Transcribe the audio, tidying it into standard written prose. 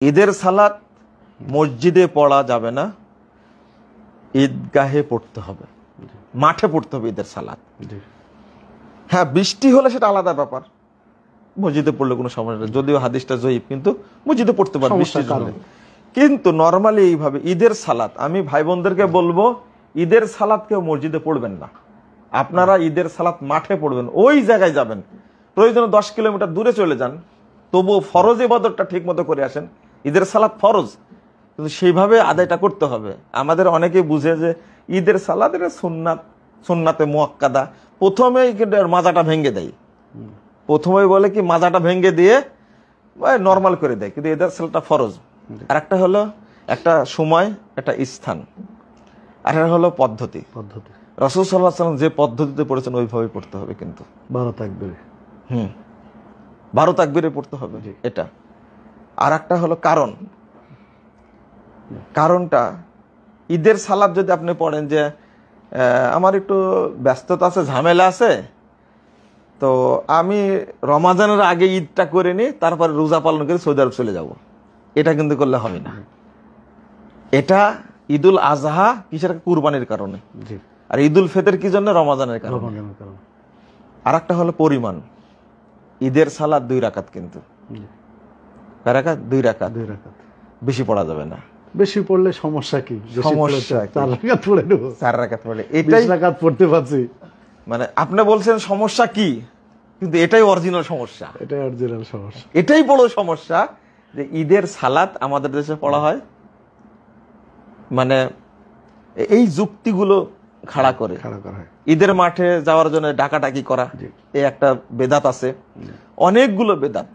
ঈদের সালাত মসজিদে পড়া যাবে না, ঈদগাহে পড়তে হবে, মাঠে পড়তে হবে ঈদের সালাত। হ্যাঁ, বৃষ্টি হলে সেটা আলাদা ব্যাপার, মসজিদে পড়লে কোনো সমস্যা নেই, যদিও হাদিসটা জয়ীফ, কিন্তু মসজিদে পড়তে পারবে বৃষ্টির কারণে। কিন্তু নর্মালি এইভাবে ঈদের সালাত, আমি ভাই বোনদেরকে বলবো ঈদের সালাত কেউ মসজিদে পড়বেন না, আপনারা ঈদের সালাত মাঠে পড়বেন, ওই জায়গায় যাবেন, প্রয়োজনে 10 কিলোমিটার দূরে চলে যান, তবুও ফরজ ইবাদতটা ঠিক মতো করে আসেন। ঈদের সালাত ফরজ, কিন্তু সেইভাবে আদায়টা করতে হবে। আমাদের অনেকেই বুঝে যে ঈদের সালাত এটা সুন্নাত, সুন্নাতে মুআক্কাদা, প্রথমেই কিন্তু মাজাটা ভেঙে দেয়, প্রথমেই বলে কি মাজাটা ভেঙে দিয়ে নর্মাল করে দেয়, কিন্তু ঈদের সালাতটা ফরজ। আর একটা হলো একটা সময়, একটা স্থান, আর একটা হলো পদ্ধতি। রাসূল সাল্লাল্লাহু আলাইহি ওয়াসাল্লাম যে পদ্ধতিতে পড়েছেন ওইভাবেই পড়তে হবে, কিন্তু 12 তাকবীরে 12 তাকবীরে পড়তে হবে এটা। আর একটা হলো কারণটা ঈদের সালাত যদি আপনি পড়েন যে আমার একটু ব্যস্ততা আছে, ঝামেলা আছে, তো আমি রমাজানের আগে ঈদটা করে নিই, তারপরে রোজা পালন করে সৌদি আরব চলে যাব, এটা কিন্তু করলে হবে না। এটা ঈদুল আজহা কিসের? কুরবানির কারণে। আর ঈদুল ফিতর কি জন্য? রমাজানের কারণে। আর একটা হলো পরিমাণ, ঈদের সালাত 2 রাকাত, কিন্তু কয় রাকাত? 2 রাকাত, বেশি পড়া যাবে না। বেশি পড়লে সমস্যা কি? সমস্যা 4 রাকাত পড়ে নেব, 4 রাকাত পড়লে এটাই 20 রাকাত পড়তে পারছি। মানে আপনি বলছেন সমস্যা কি, কিন্তু এটাই অরিজিনাল সমস্যা, এটাই অরিজিনাল সমস্যা, এটাই বড় সমস্যা যে ঈদের সালাত আমাদের দেশে পড়া হয় মানে এই যুক্তিগুলো খাড়া করে ঈদের মাঠে যাওয়ার জন্য ডাকাডাকি করা, এই একটা বেদাত আছে, অনেকগুলো বেদাত।